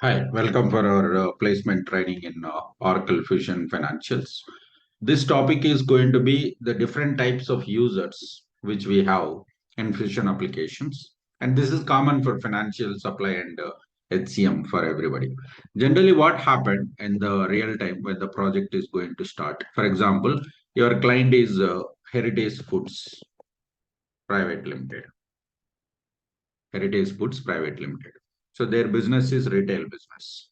Hi, welcome for our placement training in Oracle Fusion Financials. This topic is going to be the different types of users which we have in Fusion applications. And this is common for financial supply and HCM for everybody. Generally, what happened in the real time when the project is going to start? For example, your client is Heritage Foods Private Limited. Heritage Foods Private Limited. So their business is retail business.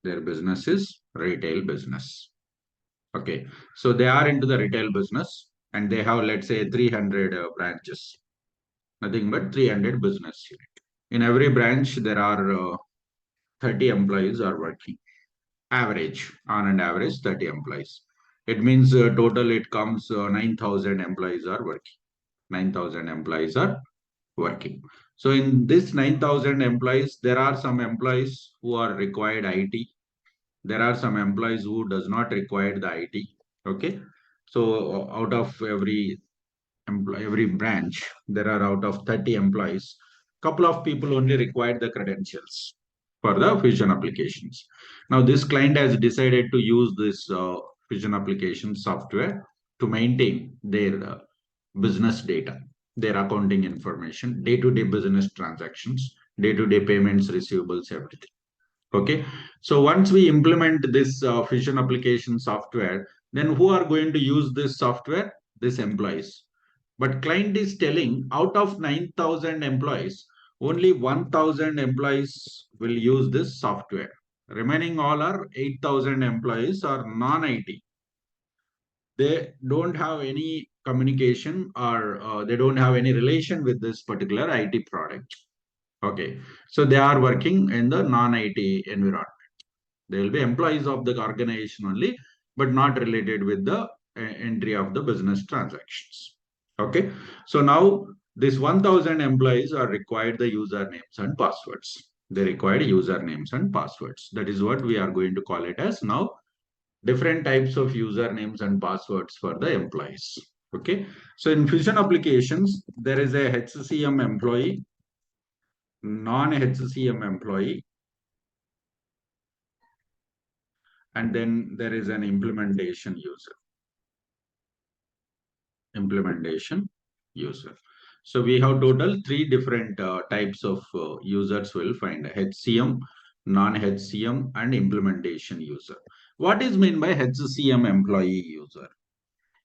Their business is retail business. Okay. So they are into the retail business and they have, let's say, 300 branches. Nothing but 300 business unit. In every branch, there are 30 employees are working. Average, on an average, 30 employees. It means total it comes 9,000 employees are working. 9,000 employees are working. So in this 9,000 employees, there are some employees who are required IT. There are some employees who does not require the IT. Okay. So out of every branch, there are out of 30 employees, couple of people only require the credentials for the Fusion applications. Now this client has decided to use this Fusion application software to maintain their business data, their accounting information, day-to-day business transactions, day-to-day payments, receivables, everything. Okay. So once we implement this Fusion application software, then who are going to use this software? This employees. But client is telling out of 9,000 employees, only 1,000 employees will use this software. Remaining all are 8,000 employees are non-IT. They don't have any communication or they don't have any relation with this particular IT product. Okay. So they are working in the non-IT environment. They will be employees of the organization only, but not related with the entry of the business transactions. Okay. So now this 1,000 employees are required the usernames and passwords. They require usernames and passwords. That is what we are going to call it as now different types of usernames and passwords for the employees. Okay. So in Fusion applications, there is a HCM employee, non-HCM employee, and then there is an implementation user. Implementation user. So we have total three different types of users will find HCM, non-HCM and implementation user. What is meant by HCM employee user?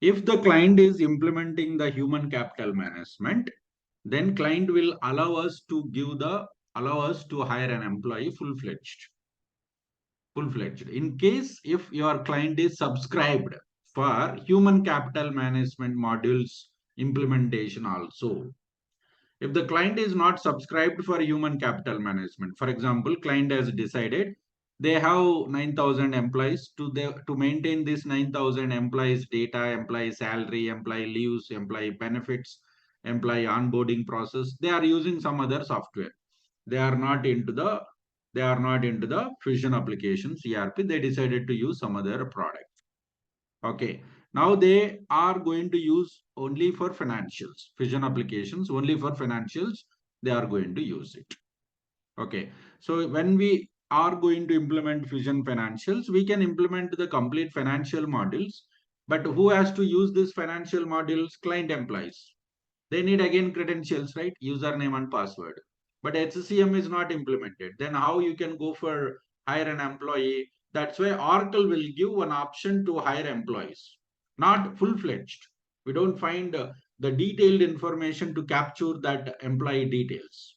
If the client is implementing the human capital management, then client will allow us to hire an employee full-fledged. In case if your client is subscribed for human capital management modules implementation also. If the client is not subscribed for human capital management, for example, client has decided they have 9,000 employees to maintain this 9,000 employees data, employee salary, employee leaves, employee benefits, employee onboarding process. They are using some other software. They are not into the Fusion applications ERP. They decided to use some other product. Okay. Now they are going to use only for financials, Fusion applications, only for financials, they are going to use it. Okay. So when we are going to implement Fusion financials, we can implement the complete financial modules. But who has to use this financial modules? Client employees. They need again credentials, right? Username and password. But HCM is not implemented. Then how you can go for hire an employee? That's why Oracle will give an option to hire employees, not full-fledged. We don't find the detailed information to capture that employee details.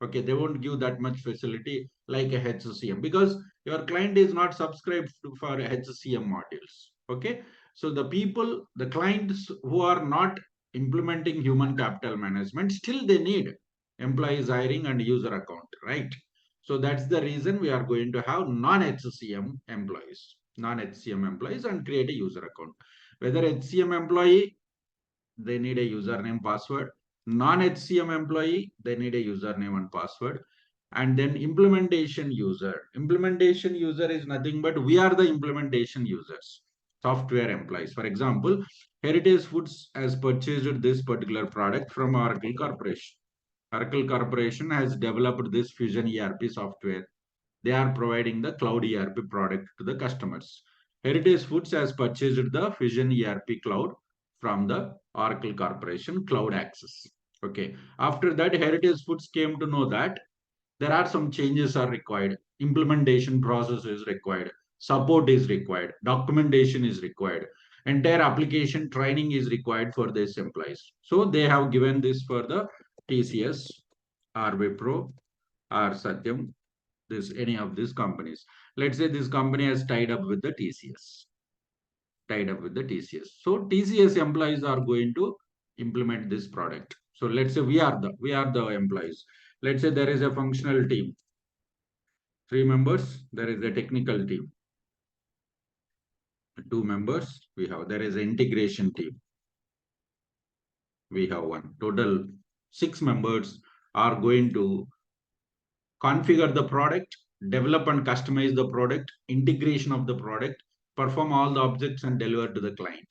Okay, they won't give that much facility like a HCM because your client is not subscribed for HCM modules. Okay, so the clients who are not implementing human capital management, still they need employees hiring and user account, right? So that's the reason we are going to have non-HCM employees and create a user account. Whether HCM employee, they need a username password. Non-HCM employee, they need a username and password. And then implementation user. Implementation user is nothing but we are the implementation users, software employees. For example, Heritage Foods has purchased this particular product from Oracle Corporation. Oracle Corporation has developed this Fusion ERP software. they are providing the cloud ERP product to the customers. Heritage Foods has purchased the Fusion ERP cloud from the Oracle Corporation Cloud Access. Okay. After that, Heritage Foods came to know that there are some changes are required. Implementation process is required. Support is required. Documentation is required. Entire application training is required for these employees. So they have given this for the TCS, or Wipro, or Satyam, this any of these companies. Let's say this company has tied up with the TCS, tied up with the TCS. So TCS employees are going to implement this product. So let's say we are the employees. Let's say there is a functional team, 3 members. There is a technical team, 2 members. We have there is an integration team. We have one. Total 6 members are going to configure the product, develop and customize the product, integration of the product, perform all the objects and deliver to the client.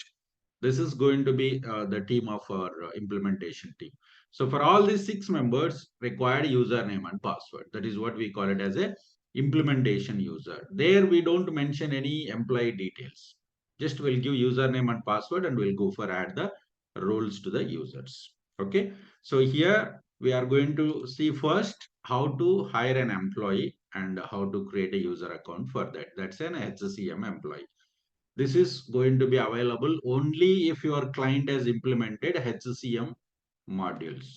This is going to be the team of our implementation team. So for all these 6 members, required username and password. That is what we call it as a implementation user. There we don't mention any employee details. Just we'll give username and password and we'll go for add the roles to the users. Okay. So here we are going to see first how to hire an employee and how to create a user account for that. That's an HCM employee. This is going to be available only if your client has implemented HCM modules.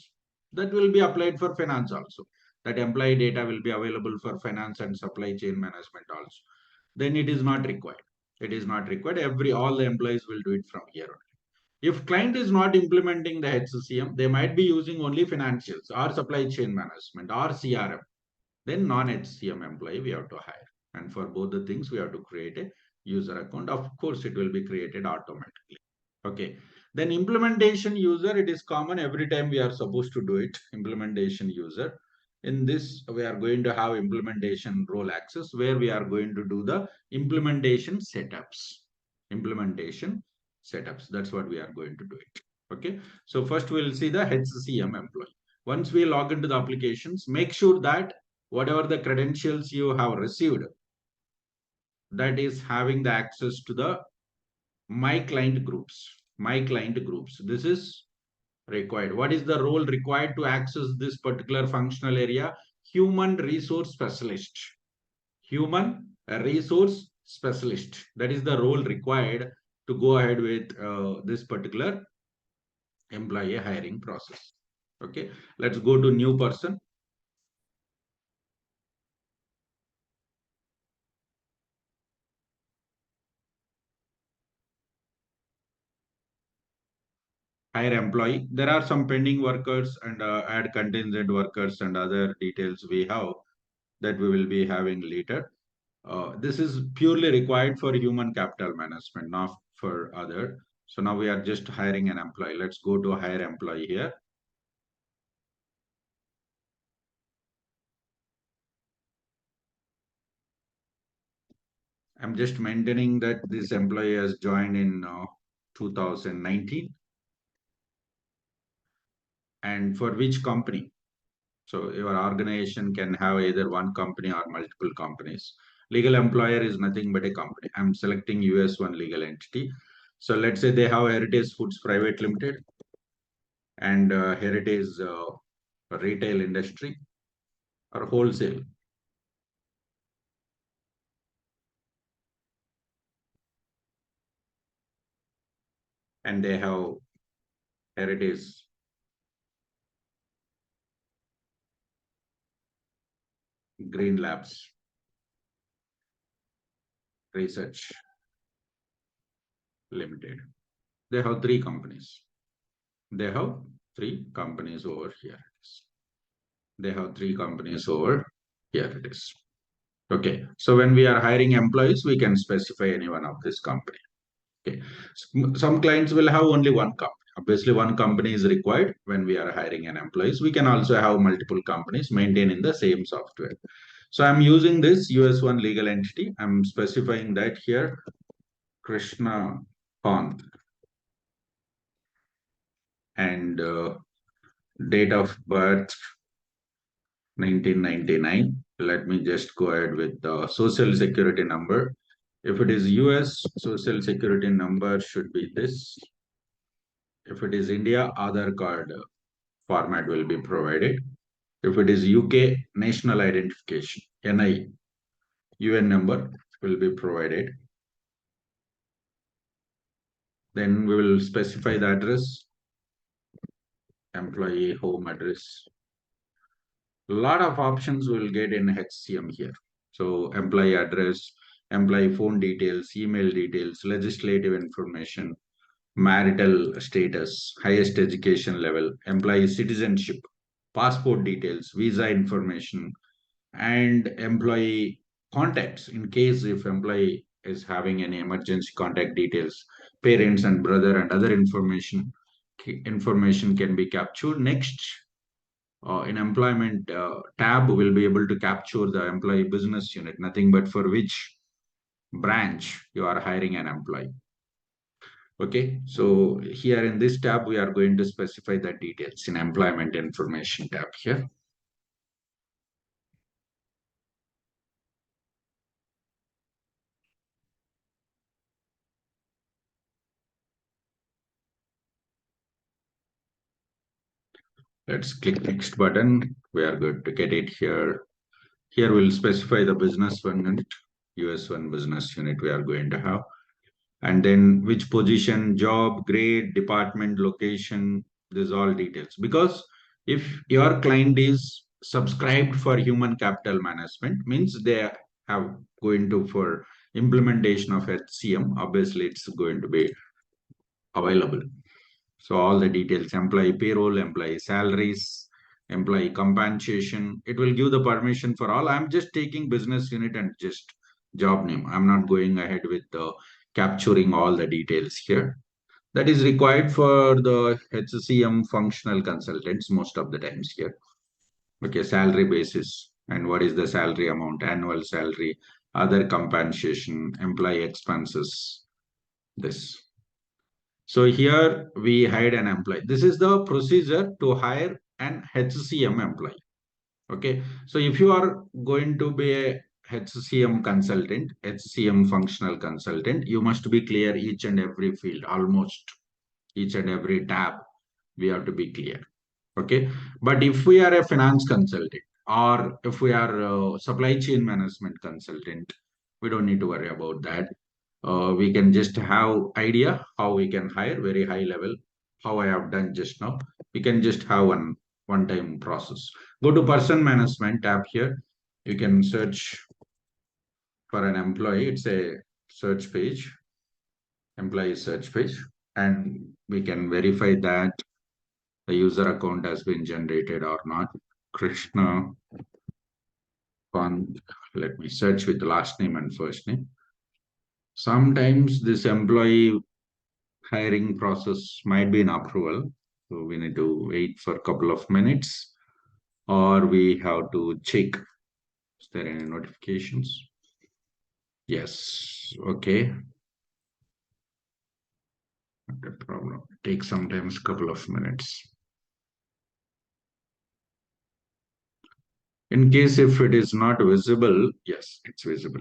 That will be applied for finance also. That employee data will be available for finance and supply chain management also. Then it is not required. It is not required. All the employees will do it from here on. If client is not implementing the HCM, they might be using only financials or supply chain management or CRM. Then non-HCM employee we have to hire. And for both the things, we have to create a user account. Of course, it will be created automatically. Okay. Then implementation user, it is common every time we are supposed to do it. Implementation user. In this, we are going to have implementation role access where we are going to do the implementation setups. Implementation setups. That's what we are going to do it. Okay. So first we'll see the HCM employee. Once we log into the applications, make sure that whatever the credentials you have received, that is having the access to the my client groups. My client groups. This is required. What is the role required to access this particular functional area? Human resource specialist. Human resource specialist. That is the role required to go ahead with this particular employee hiring process. Okay. Let's go to new person. Hire employee. There are some pending workers and add contingent workers and other details we have that we will be having later. This is purely required for human capital management, not for other. So now we are just hiring an employee. Let's go to hire employee here. I'm just maintaining that this employee has joined in 2019. And for which company? So your organization can have either one company or multiple companies. Legal employer is nothing but a company. I'm selecting US one legal entity. So let's say they have Heritage Foods Private Limited and Heritage Retail Industry or wholesale. And they have Heritage Green Labs Research Limited. They have 3 companies. They have 3 companies over here. They have 3 companies over here it is. Okay. So when we are hiring employees, we can specify any one of this company. Okay. Some clients will have only one company. Obviously, one company is required when we are hiring an employees. We can also have multiple companies maintaining the same software. So I'm using this US one legal entity. I'm specifying that here, Krishna Pant, and date of birth 1999. Let me just go ahead with the social security number. If it is US, social security number should be this. If it is India, Aadhaar card format will be provided. If it is UK, national identification, NI, UN number will be provided. Then we will specify the address, employee home address. A lot of options we will get in HCM here. So employee address, employee phone details, email details, legislative information, marital status, highest education level, employee citizenship, passport details, visa information, and employee contacts in case if employee is having any emergency contact details, parents and brother and other information can be captured. Next, in employment tab, will be able to capture the employee business unit, nothing but for which branch you are hiring an employee. Okay, so here in this tab, we are going to specify the details in employment information tab here. Let's click next button. We are good to get it here. Here we'll specify the business unit, US one business unit we are going to have. And then which position, job, grade, department, location, these all details. Because if your client is subscribed for human capital management, means they have going to for implementation of HCM, obviously it's going to be available. So all the details, employee payroll, employee salaries, employee compensation, it will give the permission for all. I'm just taking business unit and just job name. I'm not going ahead with capturing all the details here. That is required for the HCM functional consultants most of the times here. Okay, salary basis and what is the salary amount, annual salary, other compensation, employee expenses, this. So here we hired an employee. This is the procedure to hire an HCM employee. Okay. So if you are going to be a HCM consultant, HCM functional consultant, you must be clear each and every field, almost each and every tab. We have to be clear. Okay. But if we are a finance consultant or if we are a supply chain management consultant, we don't need to worry about that. We can just have idea how we can hire very high level, how I have done just now. We can just have one time process. Go to person management tab here. You can search for an employee. It's a search page, employee search page, and we can verify that the user account has been generated or not. Krishna Pant. Let me search with the last name and first name. Sometimes this employee hiring process might be in approval. So we need to wait for a couple of minutes or we have to check. Is there any notifications? Yes. Okay. Not a problem. It takes sometimes a couple of minutes. In case if it is not visible, yes, it's visible.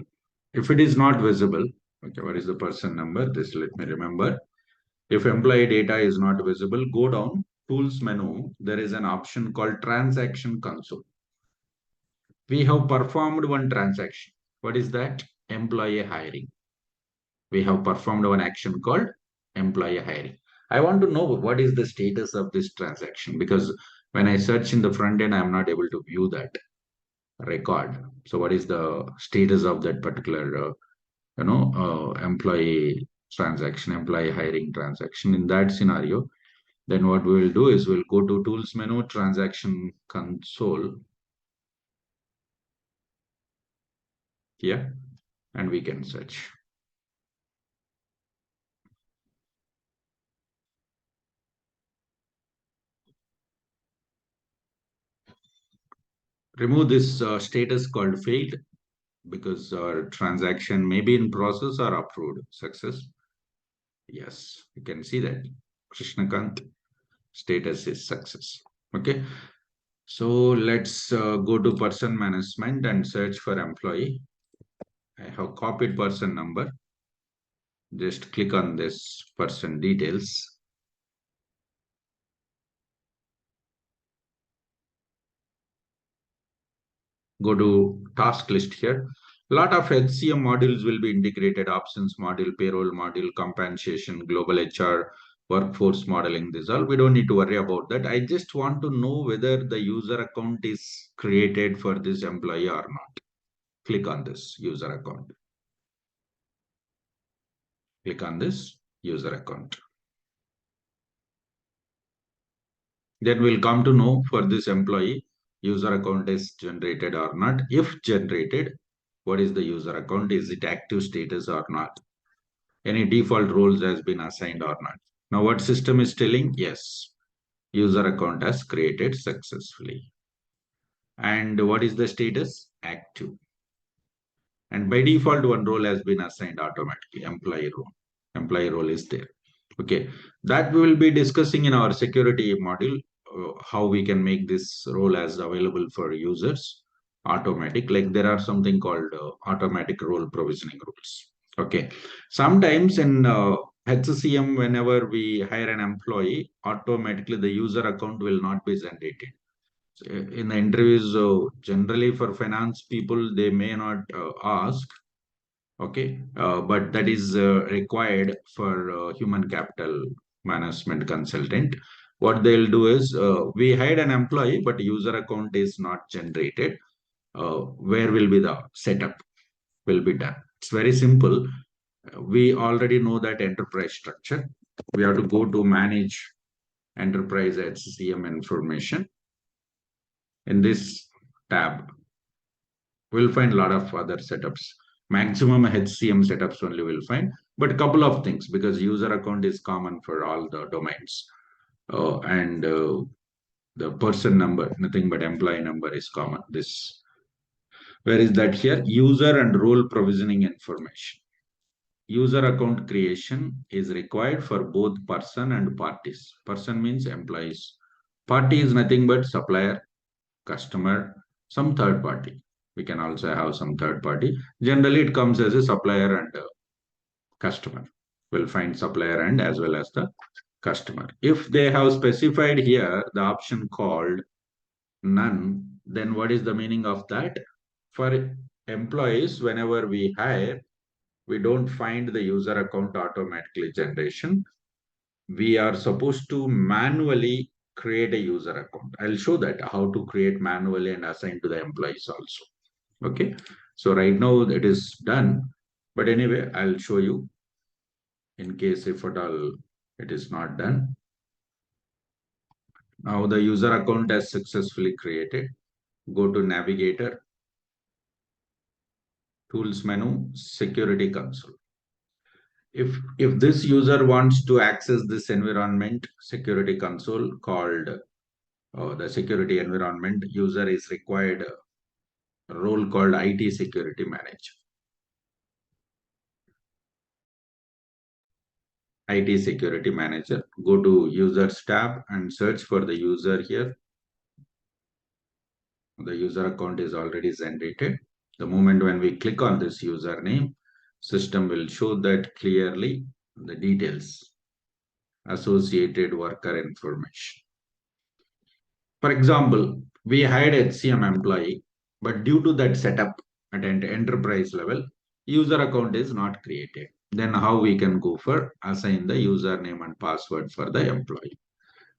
If it is not visible, okay, what is the person number? This let me remember. If employee data is not visible, go down, tools menu. There is an option called transaction console. We have performed one transaction. What is that? Employee hiring. We have performed one action called employee hiring. I want to know what is the status of this transaction because when I search in the front end, I'm not able to view that record. So what is the status of that particular, employee transaction, employee hiring transaction? In that scenario, then what we will do is we'll go to tools menu, transaction console. Yeah, and we can search. Remove this status called failed because our transaction may be in process or approved. Success. Yes, you can see that. Krishnakant status is success. Okay. So let's go to person management and search for employee. I have copied person number. Just click on this person details. Go to task list here. A lot of HCM modules will be integrated: options module, payroll module, compensation, global HR, workforce modeling. This all we don't need to worry about that. I just want to know whether the user account is created for this employee or not. Click on this user account. Click on this user account. Then we'll come to know for this employee user account is generated or not. If generated, what is the user account? Is it active status or not? Any default roles has been assigned or not? Now what system is telling? Yes, user account has created successfully. And what is the status? Active. And by default, one role has been assigned automatically, employee role. Employee role is there. Okay, that we will be discussing in our security module, how we can make this role as available for users automatic. Like there are something called automatic role provisioning rules. Okay, sometimes in HCM, whenever we hire an employee, automatically the user account will not be generated. In the interviews, generally for finance people, they may not ask. Okay, but that is required for human capital management consultant. What they'll do is we hired an employee, but user account is not generated. Where will be the setup will be done? It's very simple. We already know that enterprise structure. We have to go to manage enterprise HCM information. In this tab, we'll find a lot of other setups. Maximum HCM setups only we'll find, but a couple of things, because user account is common for all the domains. And the person number, nothing but employee number is common. This, where is that here? User and role provisioning information. User account creation is required for both person and parties. Person means employees. Party is nothing but supplier, customer, some third party. We can also have some third party. Generally, it comes as a supplier and customer. We'll find supplier and as well as the customer. If they have specified here the option called none, then what is the meaning of that? For employees, whenever we hire, we don't find the user account automatically generation. We are supposed to manually create a user account. I'll show that how to create manually and assign to the employees also. Okay, so right now it is done, but anyway, I'll show you in case if at all it is not done. Now the user account has successfully created. Go to navigator, tools menu, security console. If this user wants to access this environment, security console called the security environment, user is required a role called IT security manager. IT security manager. Go to users tab and search for the user here. The user account is already generated. The moment when we click on this username, system will show that clearly the details, associated worker information. For example, we hired HCM employee, but due to that setup at an enterprise level, user account is not created. Then how we can go for assign the username and password for the employee?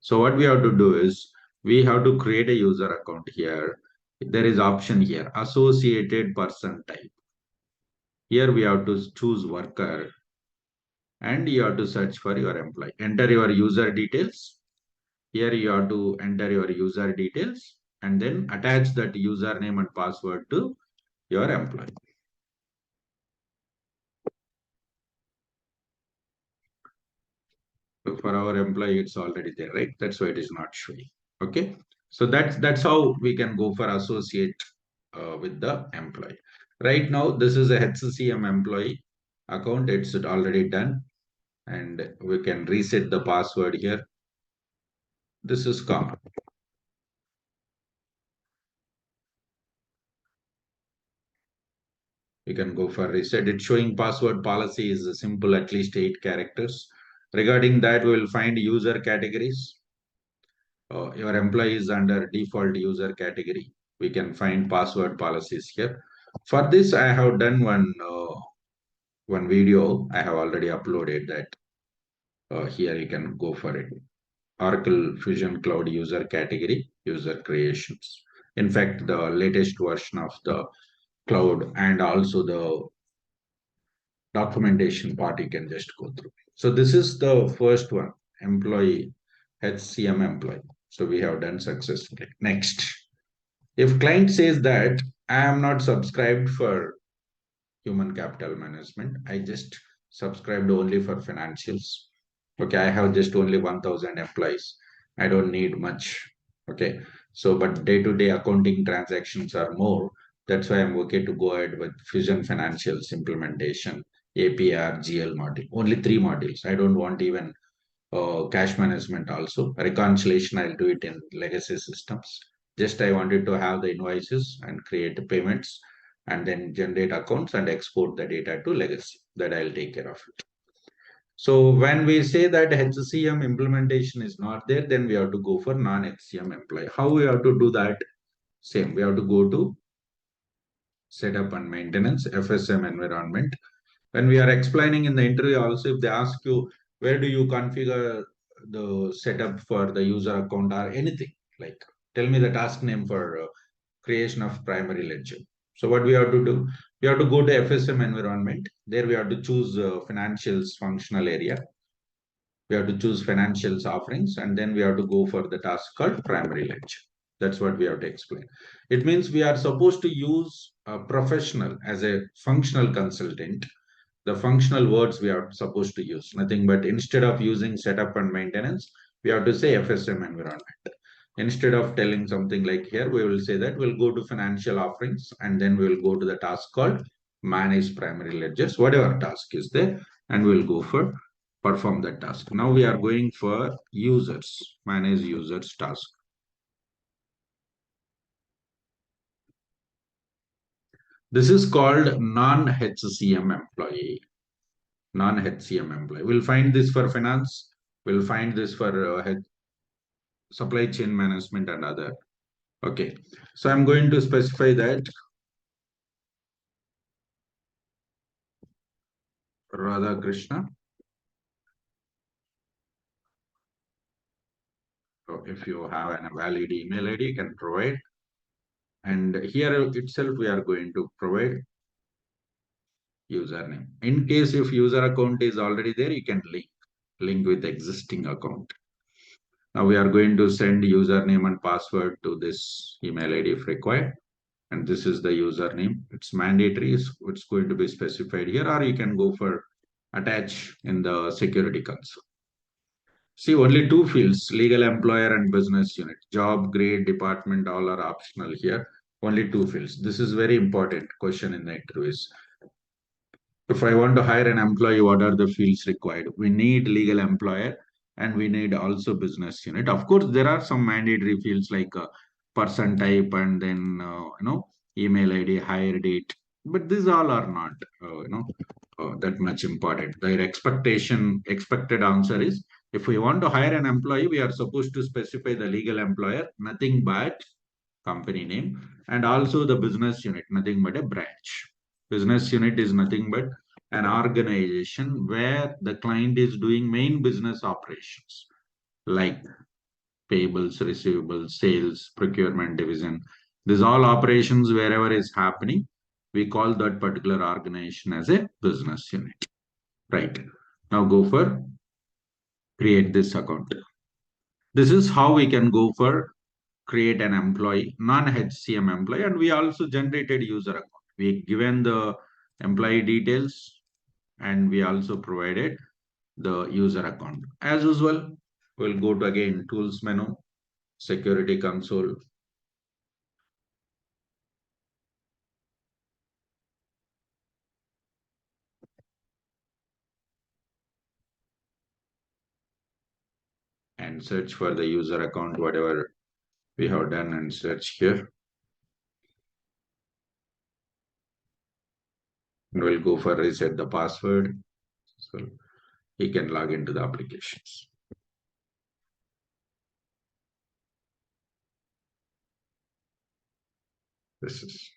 So what we have to do is we have to create a user account here. There is option here, associated person type. Here we have to choose worker and you have to search for your employee. Enter your user details. Here you have to enter your user details and then attach that username and password to your employee. So for our employee, it's already there, right? That's why it is not showing. Okay. So that's how we can go for associate with the employee. Right now, this is a HCM employee account. It's already done. And we can reset the password here. This is common. You can go for reset. It's showing password policy is simple, at least 8 characters. Regarding that, we will find user categories. Your employee is under default user category. We can find password policies here. For this, I have done one video. I have already uploaded that. Here you can go for it. Oracle Fusion Cloud user category, user creations. In fact, the latest version of the cloud and also the documentation part you can just go through. So this is the first one, employee, HCM employee. So we have done successfully. Next, if client says that I am not subscribed for human capital management, I just subscribed only for financials. Okay, I have just only 1000 employees. I don't need much. Okay, so but day-to-day accounting transactions are more. That's why I'm okay to go ahead with Fusion Financials implementation, APR, GL module. Only 3 modules. I don't want even cash management also. Reconciliation, I'll do it in legacy systems. Just I wanted to have the invoices and create the payments and then generate accounts and export the data to legacy. That I'll take care of it. So when we say that HCM implementation is not there, then we have to go for non-HCM employee. How we have to do that? Same. We have to go to setup and maintenance, FSM environment. When we are explaining in the interview also, if they ask you, where do you configure the setup for the user account or anything, like tell me the task name for creation of primary ledger. So what we have to do, we have to go to FSM environment. There we have to choose financials functional area. We have to choose financials offerings, and then we have to go for the task called primary ledger. That's what we have to explain. It means we are supposed to use a professional as a functional consultant. The functional words we are supposed to use, nothing but instead of using setup and maintenance, we have to say FSM environment. Instead of telling something like here, we will say that we'll go to financial offerings and then we'll go to the task called manage primary ledgers, whatever task is there, and we'll go for perform that task. Now we are going for users, manage users task. This is called non-HCM employee. Non-HCM employee. We'll find this for finance. We'll find this for supply chain management and other. Okay. So I'm going to specify that Radha Krishna. So if you have a valid email ID, you can provide. And here itself, we are going to provide username. In case if user account is already there, you can link with existing account. Now we are going to send username and password to this email ID if required. And this is the username. It's mandatory. It's going to be specified here, or you can go for attach in the security console. See, only 2 fields, legal employer and business unit. Job, grade, department, all are optional here. Only 2 fields. This is very important question in the interviews. If I want to hire an employee, what are the fields required? We need legal employer and we need also business unit. Of course, there are some mandatory fields like person type and then, email ID, hire date. But these all are not, that much important. Their expected answer is, if we want to hire an employee, we are supposed to specify the legal employer, nothing but company name, and also the business unit, nothing but a branch. Business unit is nothing but an organization where the client is doing main business operations like payables, receivables, sales, procurement division. These all operations wherever is happening, we call that particular organization as a business unit. Right. Now go for create this account. This is how we can go for create an employee, non-HCM employee, and we also generated user account. We given the employee details and we also provided the user account. As usual, we'll go to again tools menu, security console. And search for the user account, whatever we have done, and search here. And we'll go for reset the password. So he can log into the applications. This is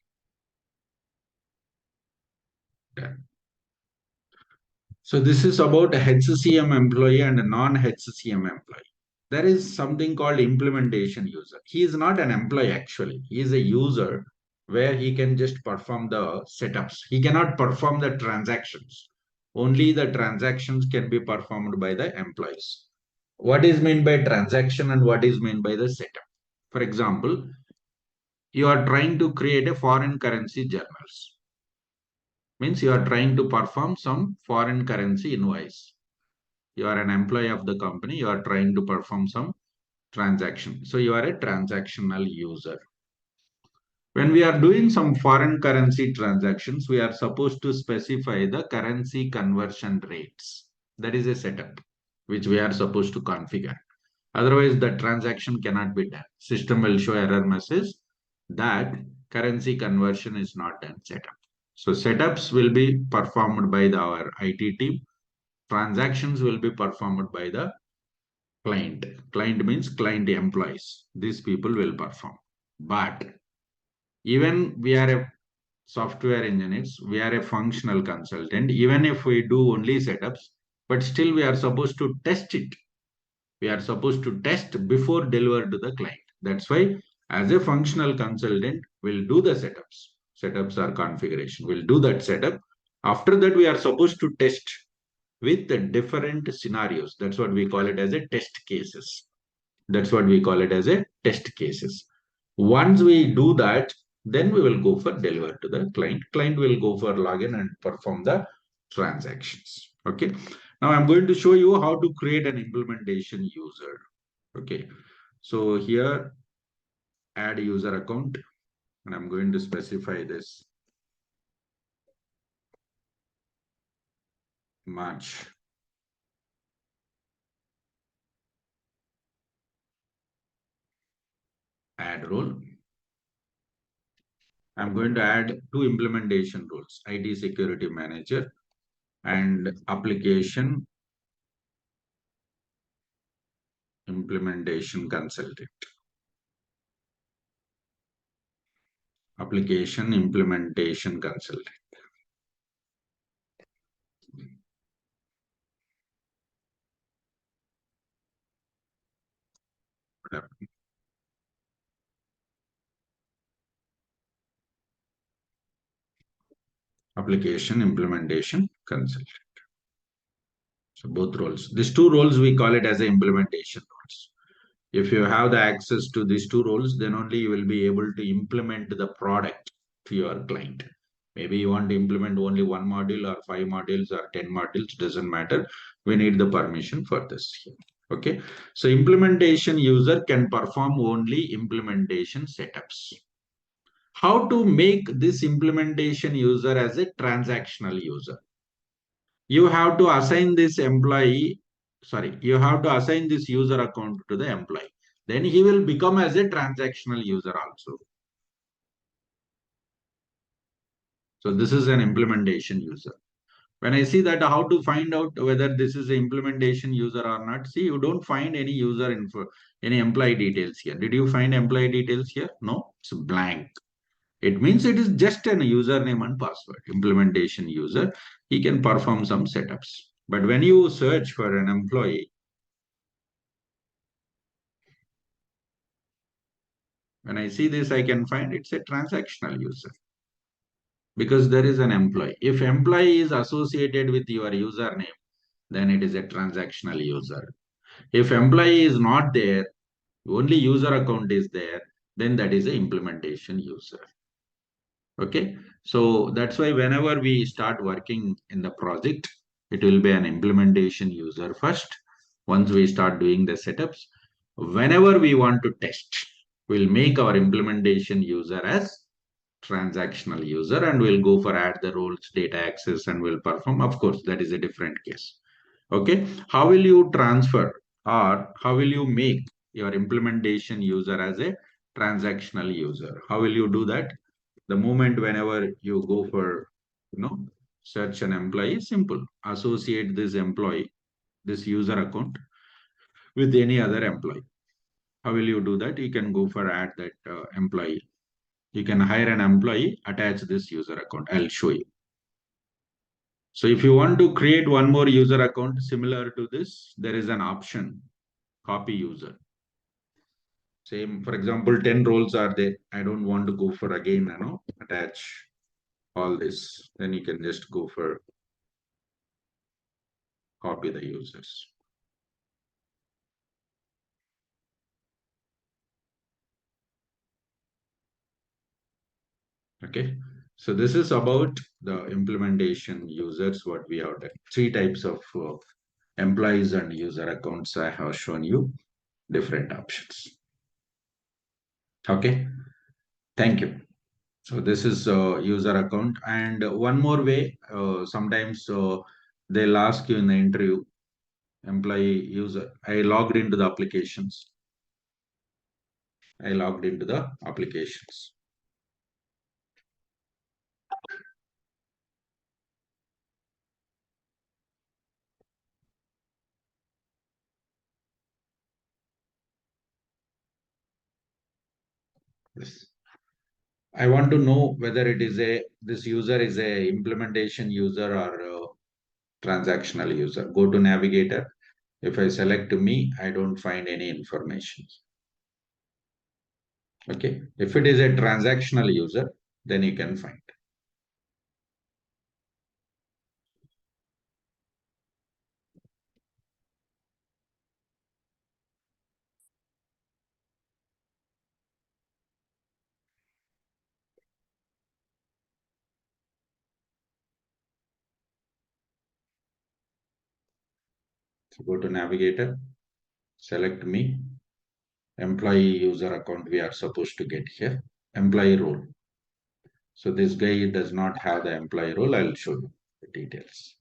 done. So this is about a HCM employee and a non-HCM employee. There is something called implementation user. He is not an employee actually. He is a user where he can just perform the setups. He cannot perform the transactions. Only the transactions can be performed by the employees. What is meant by transaction and what is meant by the setup? For example, you are trying to create a foreign currency journals. Means you are trying to perform some foreign currency invoice. You are an employee of the company, you are trying to perform some transaction. So you are a transactional user. When we are doing some foreign currency transactions, we are supposed to specify the currency conversion rates. That is a setup which we are supposed to configure. Otherwise, the transaction cannot be done. System will show error message that currency conversion is not done setup. So setups will be performed by our IT team. Transactions will be performed by the client. Client means client employees. These people will perform. But even we are a software engineers, we are a functional consultant. Even if we do only setups, but still we are supposed to test it. We are supposed to test before deliver to the client. That's why as a functional consultant, we'll do the setups. Setups are configuration. We'll do that setup. After that, we are supposed to test with the different scenarios. That's what we call it as a test cases. That's what we call it as a test cases. Once we do that, then we will go for deliver to the client. Client will go for login and perform the transactions. Okay. Now I'm going to show you how to create an implementation user. Okay. So here, add user account, and I'm going to specify this March. Add role. I'm going to add two implementation roles, IT security manager and application implementation consultant. Application implementation consultant. Application implementation consultant. So both roles. These two roles we call it as a implementation roles. If you have the access to these two roles, then only you will be able to implement the product to your client. Maybe you want to implement only one module or 5 modules or 10 modules, doesn't matter. We need the permission for this here. Okay. So implementation user can perform only implementation setups. How to make this implementation user as a transactional user? You have to assign this employee, sorry, you have to assign this user account to the employee. Then he will become as a transactional user also. So this is an implementation user. When I see that, how to find out whether this is an implementation user or not? See, you don't find any user info, any employee details here. Did you find employee details here? No, it's blank. It means it is just an username and password. Implementation user, he can perform some setups. But when you search for an employee, when I see this, I can find it's a transactional user because there is an employee. If employee is associated with your username, then it is a transactional user. If employee is not there, only user account is there, then that is a implementation user. Okay. So that's why whenever we start working in the project, it will be an implementation user first. Once we start doing the setups, whenever we want to test, we'll make our implementation user as transactional user and we'll go for add the roles, data access, and we'll perform. Of course, that is a different case. Okay. How will you transfer or how will you make your implementation user as a transactional user? How will you do that? The moment whenever you go for, you know, search an employee, simple. Associate this employee, this user account with any other employee. How will you do that? You can go for add that employee. You can hire an employee, attach this user account. I'll show you. So if you want to create one more user account similar to this, there is an option, copy user. Same, for example, 10 roles are there. I don't want to go for again, attach all this. Then you can just go for copy the users. Okay. So this is about the implementation users, what we have done. Three types of employees and user accounts I have shown you, different options. Okay. Thank you. So this is user account. And one more way, sometimes they'll ask you in the interview, employee user. I logged into the applications. I logged into the applications. Yes. I want to know whether this user is a implementation user or a transactional user. Go to navigator. If I select me, I don't find any information. Okay. If it is a transactional user, then you can find. So go to navigator, select me, employee user account we are supposed to get here, employee role. So this guy does not have the employee role. I'll show you the details.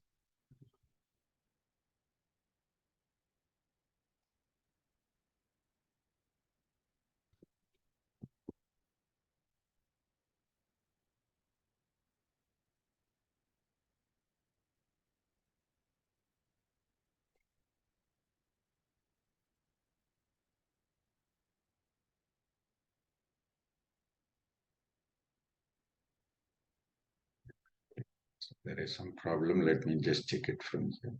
So there is some problem. Let me just check it from here.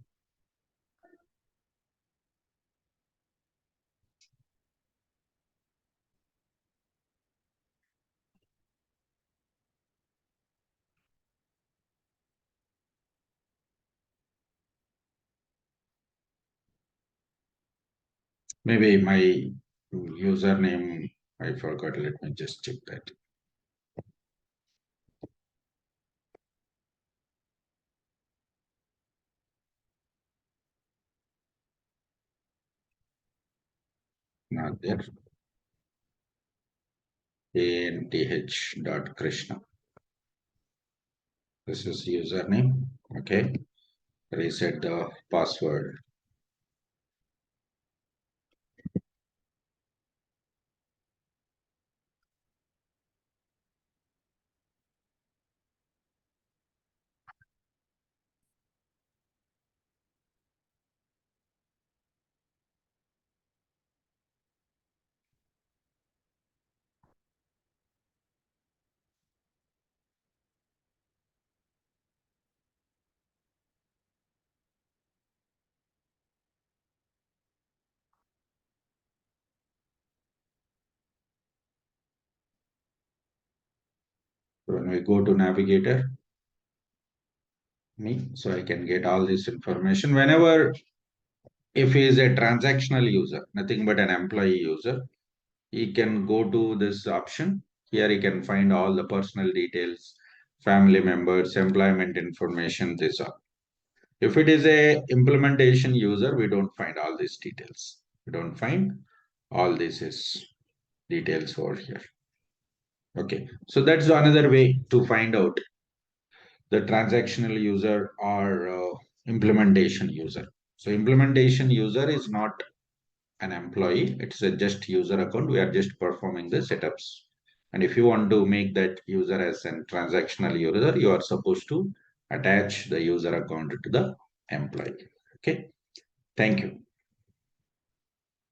Maybe my username, I forgot. Let me just check that. Not there. anth.krishna. This is username. Okay. Reset the password. When we go to navigator, so I can get all this information. Whenever, if he is a transactional user, nothing but an employee user, he can go to this option. Here he can find all the personal details, family members, employment information, this all. If it is a implementation user, we don't find all these details. We don't find all these is details over here. Okay, so that's another way to find out the transactional user or implementation user. So implementation user is not an employee. It's a just user account. We are just performing the setups. And if you want to make that user as a transactional user, you are supposed to attach the user account to the employee. Okay. Thank you.